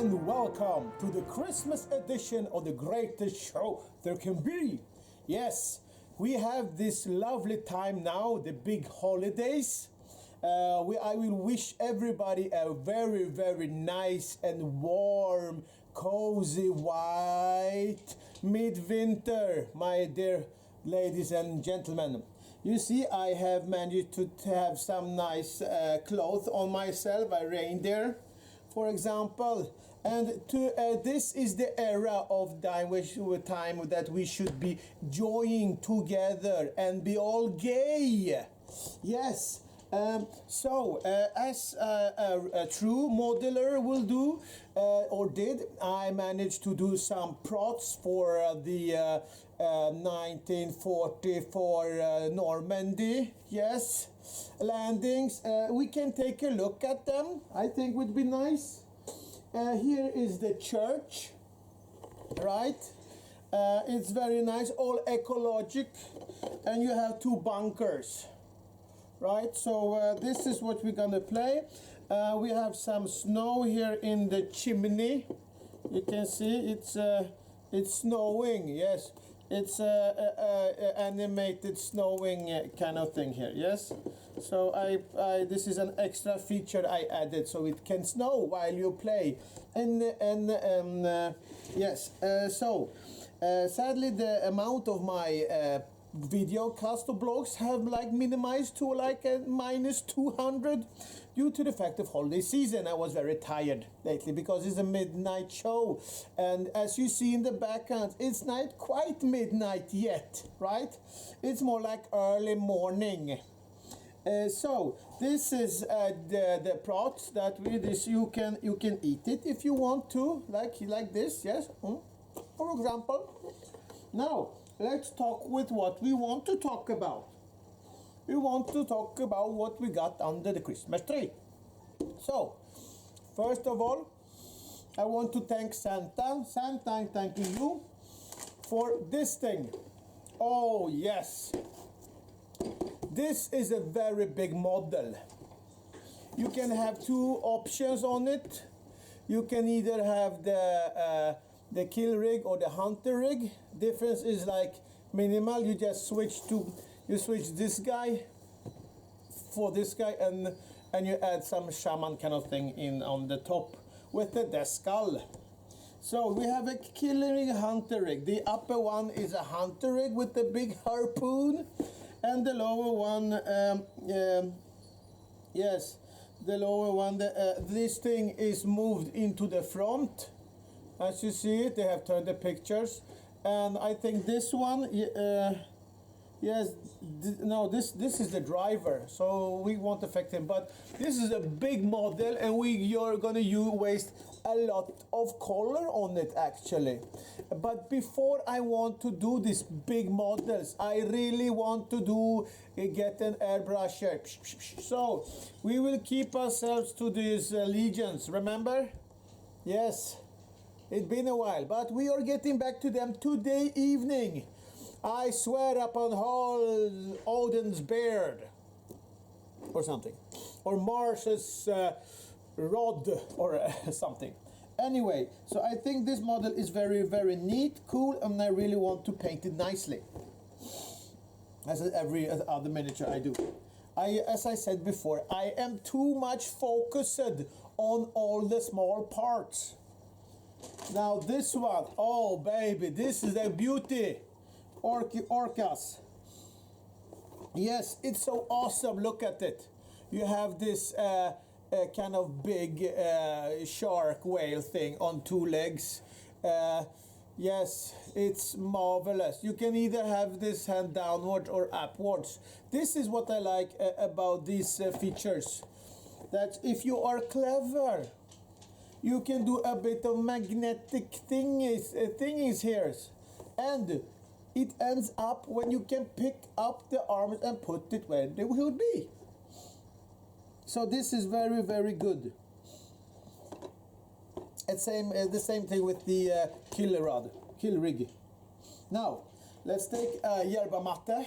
and welcome to the Christmas edition of the greatest show there can be. Yes, we have this lovely time now, the big holidays. I will wish everybody a very, very nice and warm, cozy, white midwinter, my dear ladies and gentlemen. You see, I have managed to have some nice clothes on myself, a reindeer, for example. And this is the era of time that we should be joining together and be all gay. Yes. As a true modeler will do, or did, I managed to do some props for the 1944 Normandy, yes, landings. We can take a look at them, I think would be nice. Here is the church, right? It's very nice, all ecologic, and you have two bunkers. Right, so this is what we're gonna play. We have some snow here in the chimney. You can see it's snowing. Yes, it's animated snowing kind of thing here. Yes, so this is an extra feature I added so it can snow while you play. Yes. Sadly, the amount of my video cast of blogs have minimized to a -200 due to the fact of holiday season. I was very tired lately because it's a midnight show, and as you see in the background, it's not quite midnight yet, right? It's more like early morning. So this is the props that you can eat it if you want to, like this, yes, for example. Now let's talk with what we want to talk about. We want to talk about what we got under the Christmas tree. So, first of all, I want to thank Santa. Santa, I'm thanking you for this thing. Oh, yes. This is a very big model. You can have two options on it. You can either have the kill rig or the hunter rig. Difference is minimal. You just switch this guy for this guy, and you add some shaman kind of thing in on the top with the skull. So we have a kill rig, hunter rig. The upper one is a hunter rig with the big harpoon, and the lower one, yes, the lower one. This thing is moved into the front. As you see it, they have turned the pictures, and I think this one, yes, this is the driver, so we won't affect him. But this is a big model, and you're gonna waste a lot of color on it actually. But before I want to do these big models, I really want to get an airbrusher. So we will keep ourselves to these legions. Remember? Yes. It's been a while, but we are getting back to them today evening. I swear upon Odin's beard, or something, or Mars's rod, or something. Anyway, so I think this model is very, very neat, cool, and I really want to paint it nicely. As every other miniature I do. As I said before, I am too much focused on all the small parts. Now this one, oh baby, this is a beauty. Orcas. Yes, it's so awesome. Look at it. You have this kind of big shark whale thing on two legs. Yes, it's marvelous. You can either have this hand downwards or upwards. This is what I like about these features. That if you are clever, you can do a bit of magnetic thingies here, and it ends up when you can pick up the arms and put it where they should be. So this is very, very good. It's the same thing with the kill rig. Now let's take yerba mate.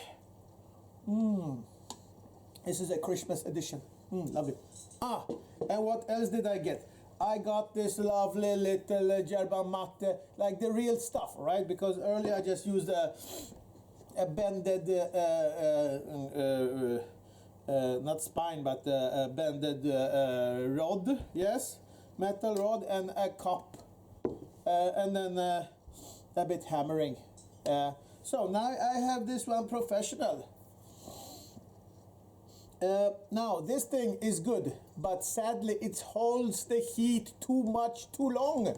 This is a Christmas edition. Lovely. And what else did I get? I got this lovely little yerba mate, like the real stuff, right? Because earlier I just used a bended, not spine, but a bended rod, yes, metal rod, and a cup, and then a bit hammering. So now I have this one professional. Now this thing is good, but sadly it holds the heat too much, too long.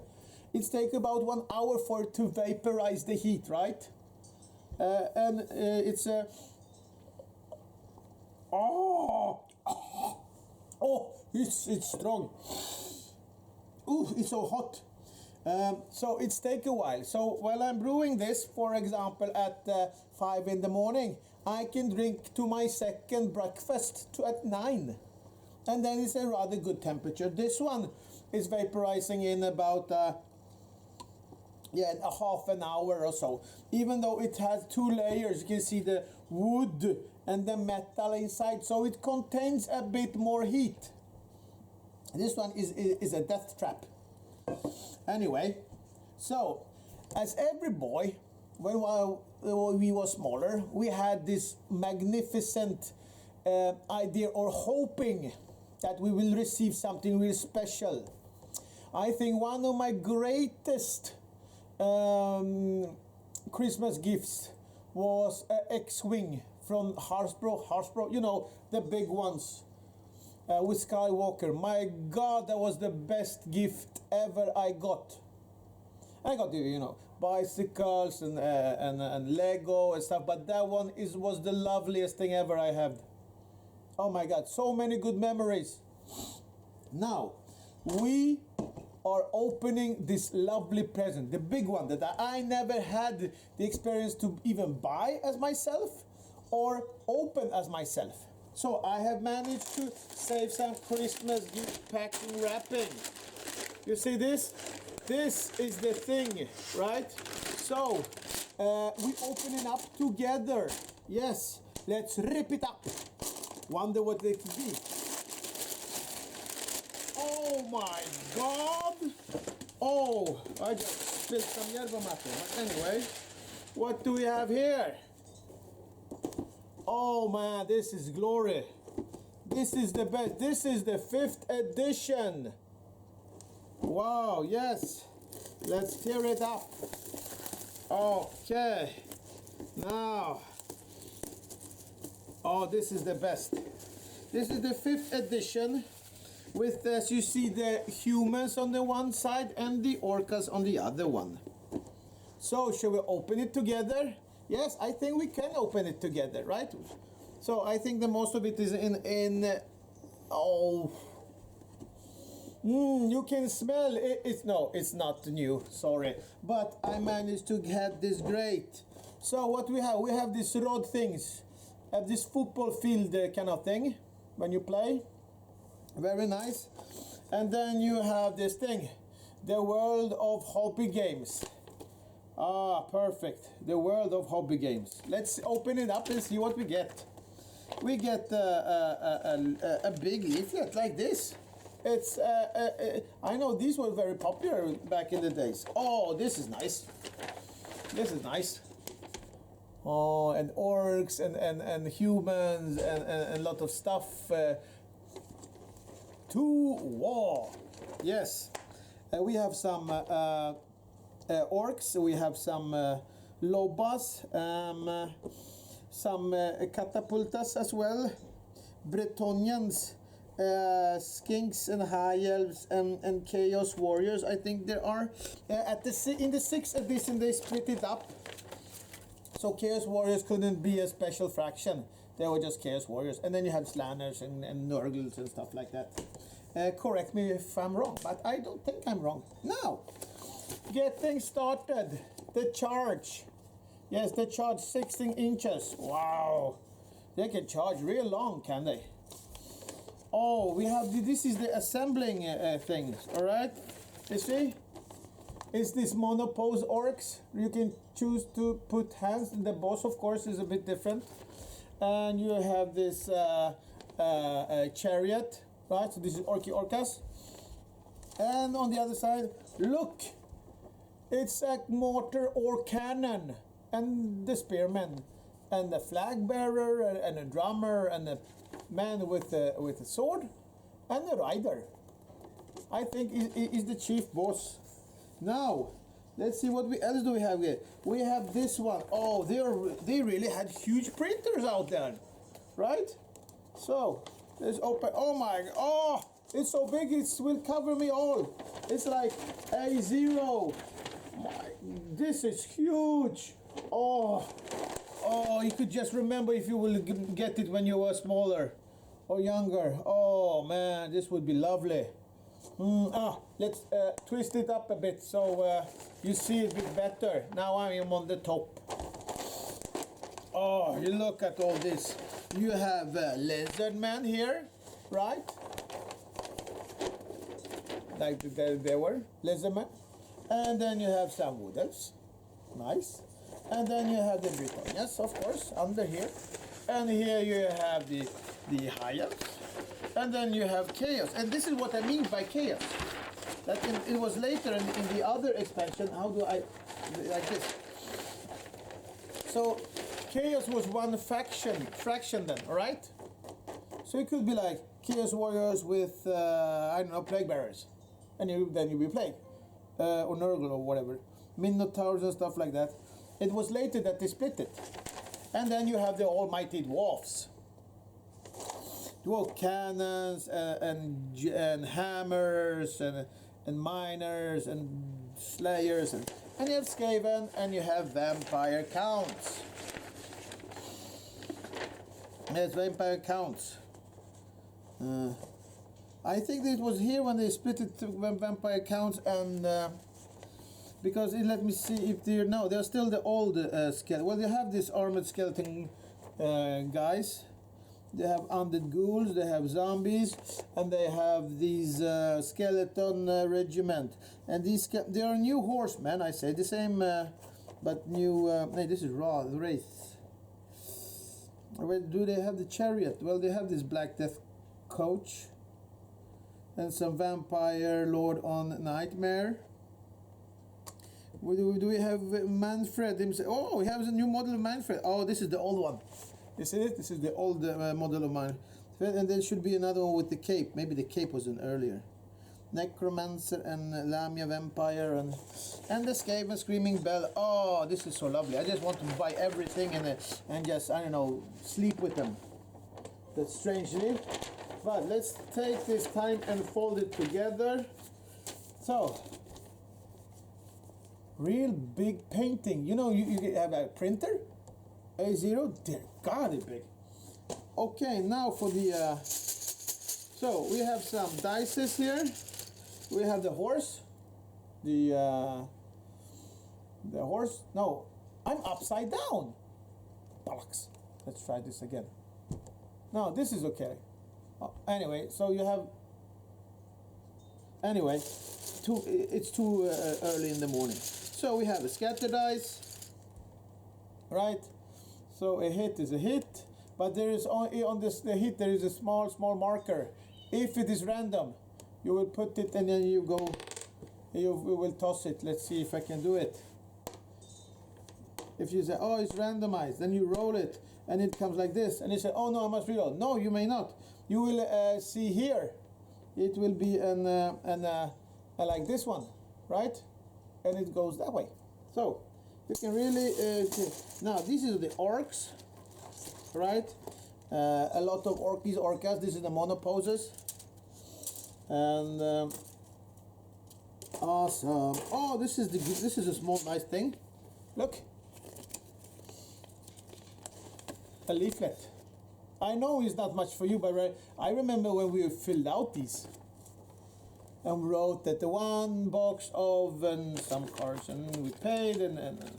It takes about 1 hour for it to vaporize the heat, right? And it's a it's strong. Ooh, it's so hot. So it's take a while. So while I'm brewing this, for example, at 5 in the morning, I can drink to my second breakfast at 9. And then it's a rather good temperature. This one is vaporizing in about a half an hour or so. Even though it has 2 layers, you can see the wood and the metal inside, so it contains a bit more heat. This one is a death trap. Anyway, so as every boy, when we were smaller, we had this magnificent idea, or hoping that we will receive something really special. I think one of my greatest Christmas gifts was an X-Wing from Hasbro, you know, the big ones. With Skywalker. My God, that was the best gift ever I got. I got, you know, bicycles and Lego and stuff, but that one was the loveliest thing ever I had. Oh my God, so many good memories. Now, we are opening this lovely present, the big one that I never had the experience to even buy as myself or open as myself. So I have managed to save some Christmas gift packing wrapping. You see this? This is the thing, right? So we open it up together. Yes, let's rip it up. Wonder what it could be. Oh my God! Oh, I just spilled some yerba mate. But anyway, what do we have here? Oh man, this is glory. This is the best. This is the 5th edition. Wow, yes. Let's tear it up. Okay. Now. Oh, this is the best. This is the 5th edition with, as you see, the humans on the one side and the orcas on the other one. So, shall we open it together? Yes, I think we can open it together, right? So I think the most of it is you can smell it. No, it's not new, sorry. But I managed to get this great. So what we have these rod things, this football field kind of thing when you play. Very nice. And then you have this thing, the World of Hobby Games. Ah, perfect. The World of Hobby Games. Let's open it up and see what we get. We get a big leaflet like this. It's I know these were very popular back in the days. Oh, this is nice. This is nice. Oh, and orcs and humans and a lot of stuff. To war. Yes. We have some orcs, we have some lobas, some catapultas as well, Bretonians, skinks and high elves and chaos warriors. I think there are in the 6th edition they split it up, so chaos warriors couldn't be a special fraction. They were just chaos warriors, and then you have slanners and nurgles and stuff like that. Correct me if I'm wrong, but I don't think I'm wrong. Now, getting started. The charge. Yes, the charge 16 inches. Wow. They can charge real long, can they? Oh, we have, this is the assembling thing, all right? You see? It's this monopose orcs. You can choose to put hands. The boss, of course, is a bit different. And you have this chariot, right? So this is orcas. And on the other side, look, it's a mortar or cannon, and the spearman, and the flag bearer, and a drummer, and a man with a sword, and a rider. I think is the chief boss. Now, let's see what else do we have here. We have this one. Oh, they really had huge printers out there, right? So let's open. Oh my! Oh, it's so big. It will cover me all. It's like A0. This is huge. Oh, you could just remember if you will get it when you were smaller or younger. Oh man, this would be lovely. Let's twist it up a bit so you see it a bit better. Now I am on the top. Oh, you look at all this. You have lizard man here, right? Like they were lizard man. And then you have some wood elves. Nice. And then you have the Britonians, of course, under here. And here you have the high elves. And then you have chaos. And this is what I mean by chaos. That it was later in the other expansion. How do I, like this? So chaos was one fraction then, all right? So it could be like chaos warriors with, I don't know, plague bearers. And then you be plague. Or Nurgle or whatever. Minotaurs and stuff like that. It was later that they split it. And then you have the almighty dwarfs. Dwarf cannons and hammers and miners and slayers and you have Skaven and you have vampire counts. Yes, vampire counts. I think it was here when they split it to vampire counts and because let me see if they're no, they're still the old skeleton. Well, they have this armored skeleton guys. They have undead ghouls, they have zombies, and they have these skeleton regiment. And these they are new horsemen, I say the same, but new. No, this is raw wraith. Where do they have the chariot? Well, they have this Black Death coach, and some vampire lord on nightmare. Do we have Manfred himself? Oh, we have a new model of Manfred. Oh, this is the old one. You see it? This is the old model of mine. And there should be another one with the cape. Maybe the cape was an earlier. Necromancer and Lamia Vampire and the Skaven Screaming Bell. Oh, this is so lovely. I just want to buy everything and just, I don't know, sleep with them. That's strangely. But let's take this time and fold it together. So, real big painting. You know, you have a printer. A0, dear God, it's big. Okay, now for the, so we have some dices here. We have the horse. The horse, no, I'm upside down. Bollocks. Let's try this again. No, this is okay. Anyway, so you have, anyway, it's too early in the morning. So we have a scatter dice, right? So a hit is a hit, but there is only on the hit there is a small marker. If it is random, you will put it and then you will toss it. Let's see if I can do it. If you say, oh, it's randomized, then you roll it and it comes like this, and you say, oh no, I must reroll. No, you may not. You will see here. It will be like this one, right? And it goes that way. So you can really now this is the orcs, right? A lot of orkies, orcas. This is the monoposes, and awesome. Oh, this is a small nice thing. Look, a leaflet. I know it's not much for you, but I remember when we filled out these and wrote that the one box of and some cards and we paid and that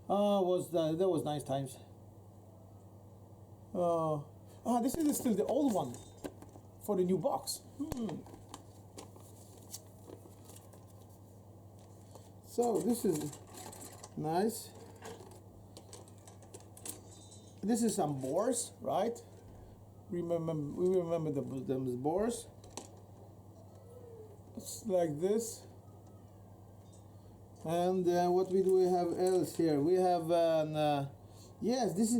was nice times. This is still the old one for the new box. So this is nice. This is some boars, right? We remember the boars. It's like this. And what do we have else here? We have yes, this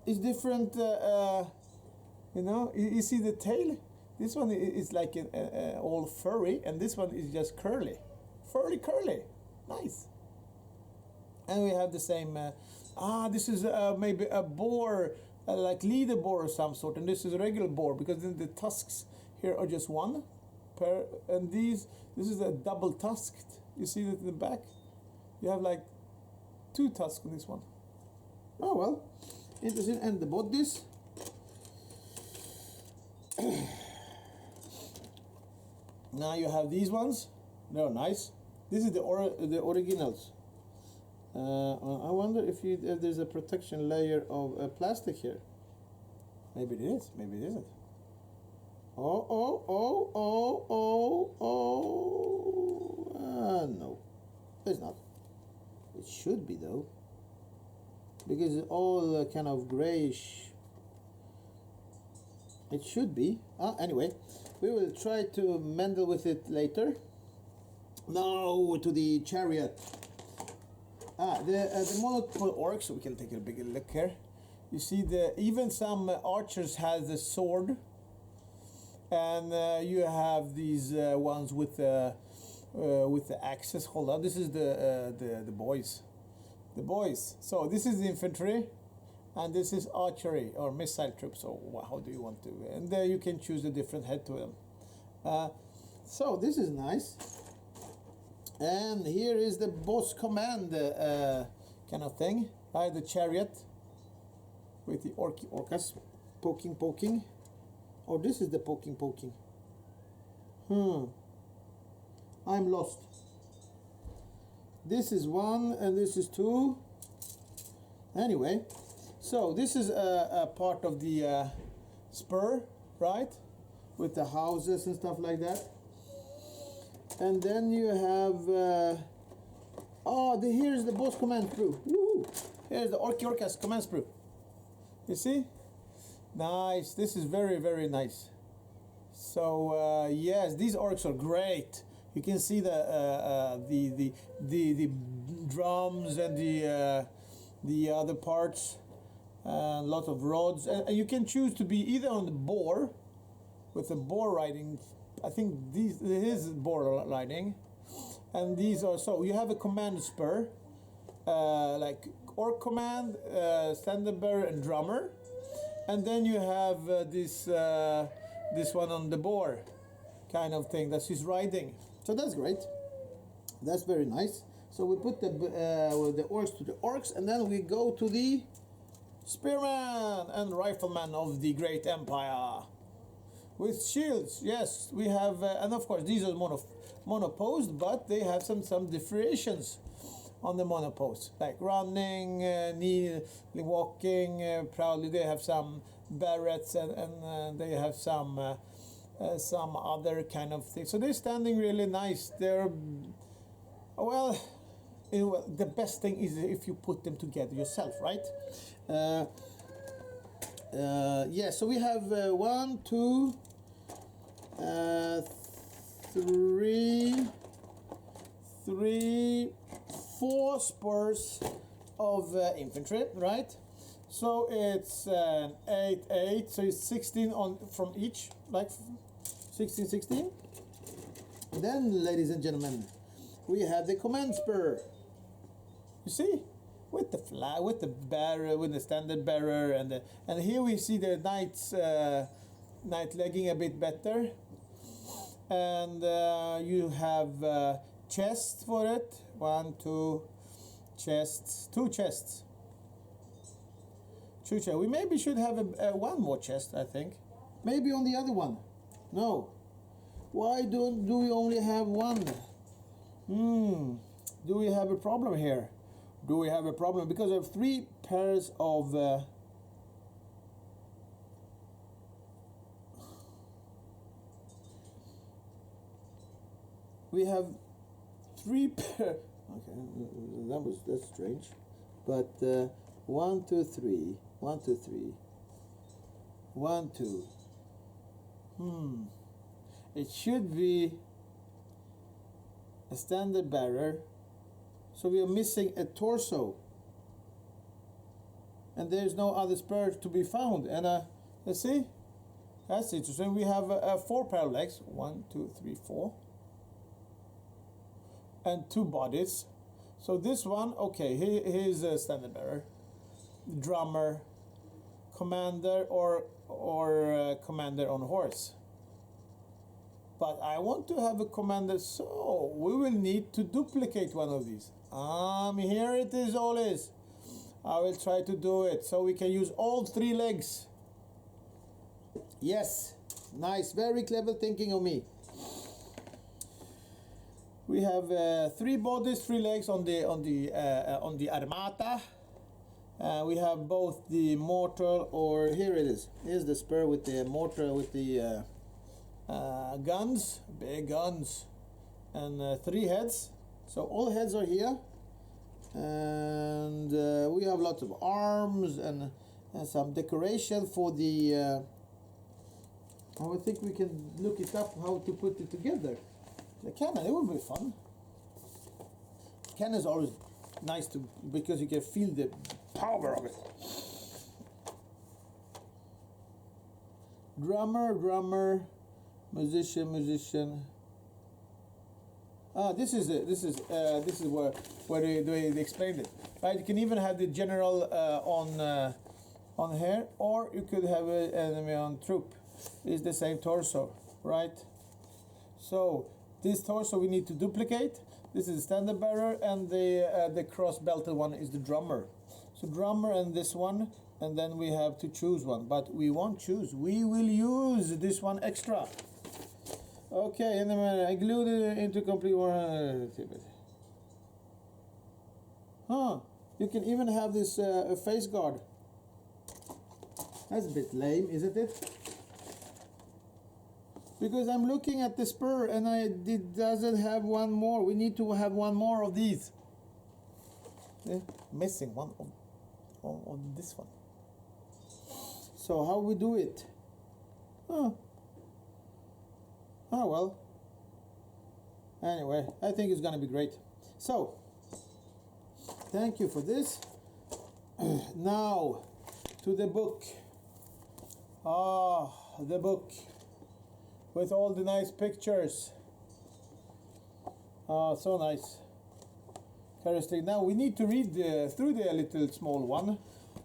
is different. You know, you see the tail. This one is like all furry, and this one is just curly, curly, nice. And we have the same. This is maybe a boar, like leader boar or some sort, and this is a regular boar because then the tusks here are just one pair, and this is a double tusked. You see that in the back? You have like 2 tusks on this one. Oh well, interesting. And the bodies. Now you have these ones. They're nice. This is the originals. I wonder if there's a protection layer of plastic here. Maybe it is. Maybe it isn't. No, it's not. It should be though, because it's all kind of grayish. It should be. Anyway, we will try to mendel with it later. Now to the chariot. The monopole orcs. So we can take a bigger look here. You see, even some archers have the sword, and you have these ones with the axes. Hold on, this is the boys. The boys. So this is the infantry, and this is archery or missile troops. So how do you want to? And there you can choose a different head to them. So this is nice. And here is the boss command kind of thing. The chariot with the orcas poking. Or this is the poking. I'm lost. This is 1 and this is 2. Anyway, so this is a part of the spur, right? With the houses and stuff like that. And then you have here's the boss command sprue. Woo! Here's the orcas command sprue. You see? Nice. This is very, very nice. So yes, these orcs are great. You can see the drums and the other parts. A lot of rods, and you can choose to be either on the boar with the boar riding. I think this is boar riding, and these are so you have a command spur, like orc command, standard bearer, and drummer, and then you have this one on the boar, kind of thing that she's riding. So that's great. That's very nice. So we put the orcs to the orcs, and then we go to the spearman and rifleman of the great empire. With shields, yes, we have, and of course these are monoposed, but they have some differentiations on the monopost, like running, walking proudly. They have some barrettes, and they have some other kind of things. So they're standing really nice. They're the best thing is if you put them together yourself, right? Yeah. So we have 1, 2. 4 spurs of infantry, right? So it's 8, so it's 16 from each, like 16. Then, ladies and gentlemen, we have the command spur. You see, with the flag, with the bearer, with the standard bearer, and here we see the knight's knight legging a bit better. And you have chests for it. 1, 2 chests, 2 chests. 2 chests. We maybe should have one more chest, I think. Maybe on the other one. No. Why do we only have one? Do we have a problem here? Do we have a problem? Because I have 3 pairs of we have 3 pair. Okay, that's strange. But 1, 2, 3. 1, 2, 3. 1, 2. It should be a standard bearer. So we are missing a torso, and there's no other spur to be found. And let's see, that's interesting. We have 4 pair of legs, 1, 2, 3, 4, and 2 bodies. So this one, okay, he's a standard bearer, drummer, commander, or commander on horse. But I want to have a commander, so we will need to duplicate one of these. Here it is, always. I will try to do it so we can use all 3 legs. Yes, nice, very clever thinking of me. We have 3 bodies, 3 legs on the armata. We have both the mortar, or here it is. Here's the spur with the mortar with the guns, big guns, and 3 heads. So all heads are here, and we have lots of arms and some decoration for the. I think we can look it up how to put it together. The cannon, it would be fun. Cannon is always nice to, because you can feel the power of it. Drummer, musician. This is where they explained it. Right, you can even have the general on here, or you could have an enemy on troop. It's the same torso, right? So this torso we need to duplicate. This is the standard bearer, and the cross-belted one is the drummer. So drummer and this one, and then we have to choose one, but we won't choose. We will use this one extra. Okay, and then I glued it into complete one. You can even have this face guard. That's a bit lame, isn't it? Because I'm looking at the spur and it doesn't have one more. We need to have one more of these. Missing one on this one. So how we do it? Oh well. Anyway, I think it's gonna be great. So, thank you for this. Now, to the book. The book. With all the nice pictures. So nice. Characteristic. Now we need to read through the little small one.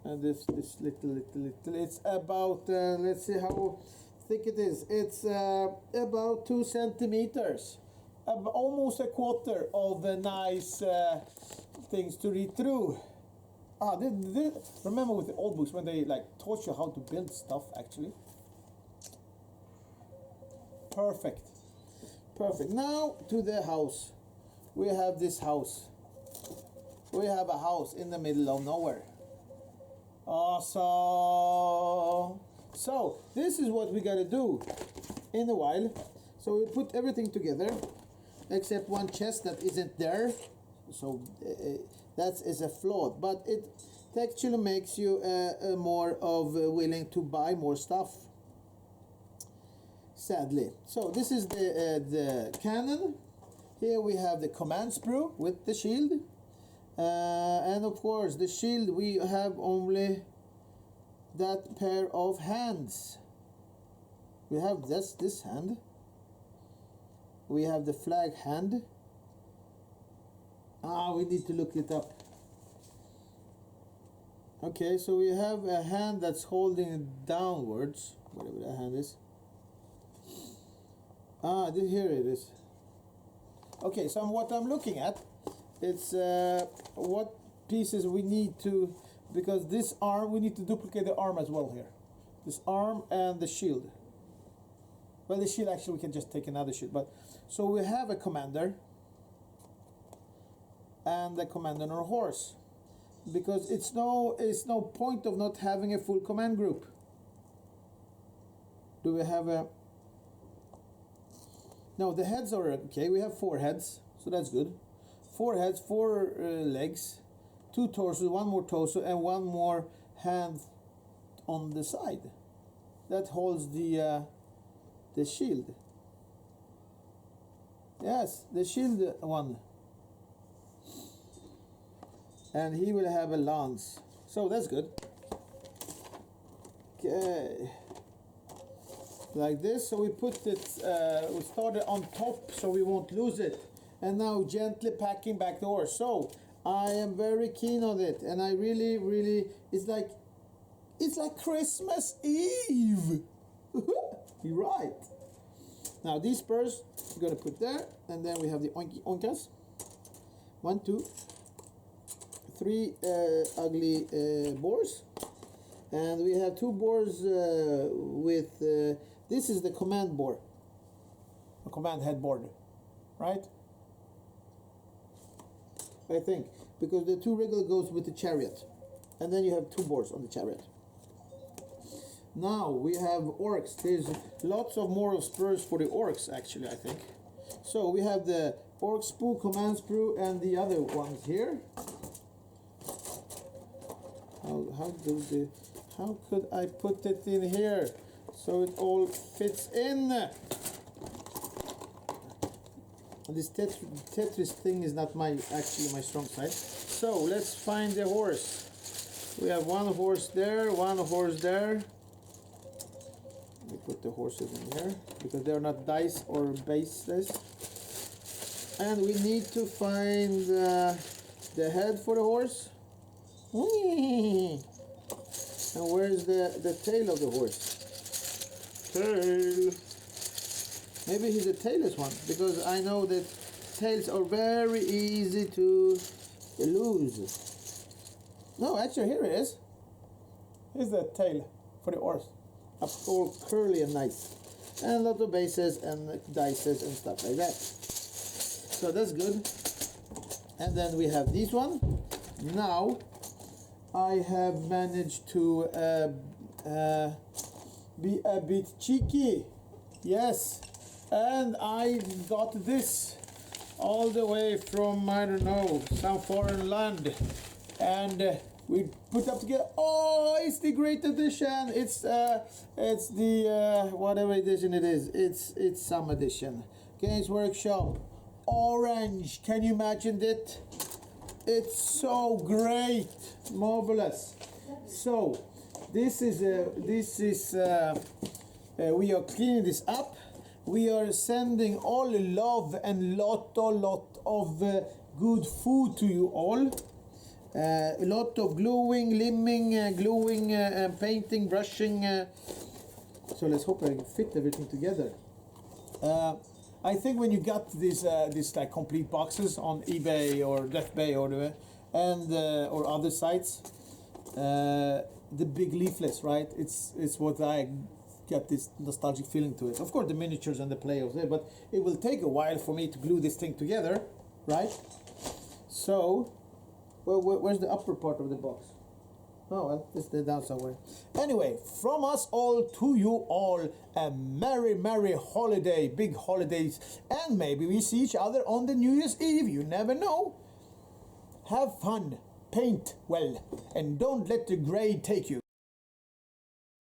And this little. It's about, let's see how thick it is. It's about 2 centimeters. Almost a quarter of the nice things to read through. Remember with the old books when they like taught you how to build stuff actually. Perfect. Now to the house. We have this house. We have a house in the middle of nowhere. Awesome. So this is what we gotta do in a while. So we put everything together except one chest that isn't there. So that is a flaw, but it actually makes you more of willing to buy more stuff. Sadly. So this is the cannon. Here we have the command sprue with the shield. And of course the shield, we have only that pair of hands. We have this hand. We have the flag hand. We need to look it up. Okay, so we have a hand that's holding it downwards, whatever that hand is. Here it is. Okay, so what I'm looking at, it's what pieces we need to, because this arm, we need to duplicate the arm as well here. This arm and the shield. Well, the shield, actually, we can just take another shield. But so we have a commander and the commander on a horse, because it's no point of not having a full command group. Do we have a? No, the heads are okay. We have 4 heads, so that's good. 4 heads, 4 legs, 2 torsos, 1 more torso, and 1 more hand on the side. That holds the shield. Yes, the shield one. And he will have a lance. So that's good. Okay. Like this. So we put it, we started on top so we won't lose it. And now gently packing back the horse. So I am very keen on it. And I really, really, it's like Christmas Eve. You're right. Now these spurs we're gonna put there, and then we have the oinkas. 1, 2, 3 ugly boars, and we have 2 boars with. This is the command board, a command headboard, right? I think because the 2 regular goes with the chariot, and then you have 2 boars on the chariot. Now we have orcs. There's lots of more spurs for the orcs, actually, I think. So we have the orc sprue, command sprue, and the other ones here. How could I put it in here so it all fits in? And this Tetris thing is not actually my strong side. So let's find the horse. We have 1 horse there, 1 horse there. We put the horses in here because they're not dice or baseless. And we need to find the head for the horse. And where's the tail of the horse? Tail. Maybe he's a tailless one, because I know that tails are very easy to lose. No, actually here it is. Here's the tail for the horse. All curly and nice. And a lot of bases and dices and stuff like that. So that's good. And then we have this one. Now I have managed to be a bit cheeky. Yes. And I got this all the way from, I don't know, some foreign land. And we put up together. Oh, it's the great edition. It's the whatever edition it is. It's some edition. Games Workshop orange. Can you imagine it? It's so great, marvelous. So this is we are cleaning this up. We are sending all love and lot of good food to you all. A lot of gluing, limbing, painting, brushing. So let's hope I can fit everything together. I think when you got these like complete boxes on eBay or DeathBay or other sites, the big leaflets, right? It's what I get this nostalgic feeling to it. Of course, the miniatures and the players there, but it will take a while for me to glue this thing together, right? So. Well, where's the upper part of the box? Oh, well, it's down somewhere. Anyway, from us all to you all, a merry holiday, big holidays, and maybe we see each other on the New Year's Eve. You never know. Have fun, paint well, and don't let the grey take you.